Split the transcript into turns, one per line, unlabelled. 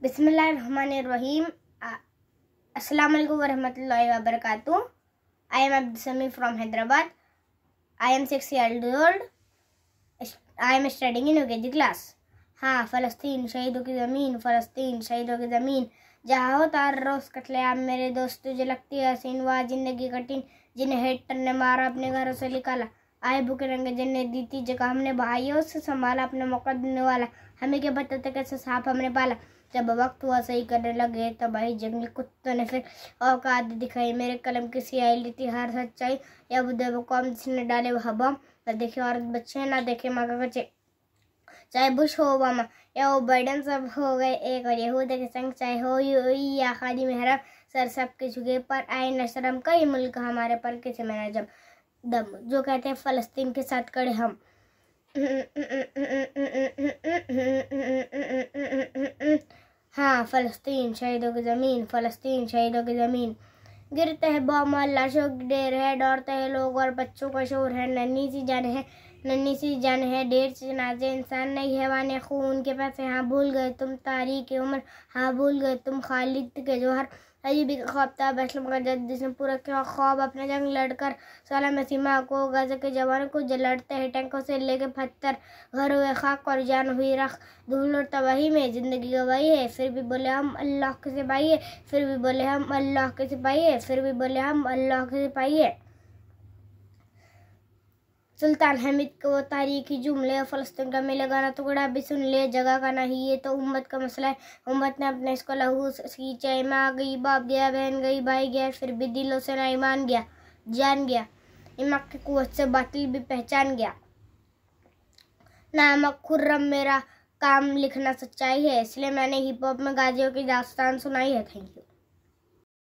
बिस्मिल्लाहिर्रहमानिर्रहीम। अस्सलाम वालेकुम वरहमतुल्लाहि वबरकातुह। I am Abdul Sami from Hyderabad. I am 6 years old. I am studying in UKG class. हाँ, फ़लस्तीन शहीदों की ज़मीन, फ़लस्तीन शहीदों की ज़मीन, जहाँ हो तार रोज़ कत्लेआम मेरे दोस्त, तुझे लगती है हसीन वाह जिंदगी कठिन, जिन्हें हेटर ने मारा अपने घरों से निकाला, आए भूखे रंगे जिन्हें दी थी जगह, हमने भाइयों से संभाला अपने मौका देने वाला, हमें क्या बताते कैसे सांप हमने पाला। जब वक्त हुआ सही करने लगे तब आई जंगली कुत्तों ने फिर औकात दिखाई, मेरे कलम की सियाही ली हर सच्चाई, या बुद्धे वो कौम जिसने डाले वह बम, न देखे औरत बच्चे ना देखे माँ का बच्चे, चाहे बुश हो ओबामा या वो बाइडन, सब हो गए एक और यहूदा के संग, चाहे हो यूएई या खादी मेहरब, सर सबके झुके पर आए न शर्म, कई मुल्क हमारे पर किसे मैंने जब दम, जो कहते हैं फ़लस्तीन के साथ खड़े हम। हाँ, फ़लस्तीन शहीदों की ज़मीन, फ़लस्तीन शहीदों की ज़मीन, गिरते हैं बम और लाशों की ढेर है, दौड़ते हैं लोग और बच्चों का शोर है, नन्ही सी जान है, ढेर से जनाजे, इंसान नहीं हैवान खून के पैसे, हाँ भूल गए तुम तारीख उम्र, हाँ भूल गए तुम खालिद के जौहर, अयूबी का ख्वाब था असलम का जद, जिसने पूरा किया ख्वाब अपने जंग लड़कर, सलाम सीमा को गाज़ा के जवानों को लड़ते हैं टैंकों से लेके पत्थर, घर हुए खाक और जान हुई रख, धूल और तबाही में ज़िंदगी गवाई है, फिर भी बोले हम अल्लाह के सिपाही है, फिर भी बोले हम अल्लाह के सिपाही है, फिर भी बोले हम अल्लाह के सिपाही है। सुल्तान हमीद के वो तारीखी जुमले, फ़लस्तीन का मिले गाना टुकड़ा भी सुन ले, जगह का नहीं ये तो उम्मत का मसला है, उम्मत ने अपने इसको लहू खींचा, माँ गई बाप गया बहन गई भाई गया, फिर भी दिलों से ना ईमान गया जान गया, इमाक की कुव्वत से बातिल भी पहचान गया, नामक खुर्रम मेरा काम लिखना सच्चाई है, इसलिए मैंने हिप हॉप में गाजियों की दास्तान सुनाई है। Thank you.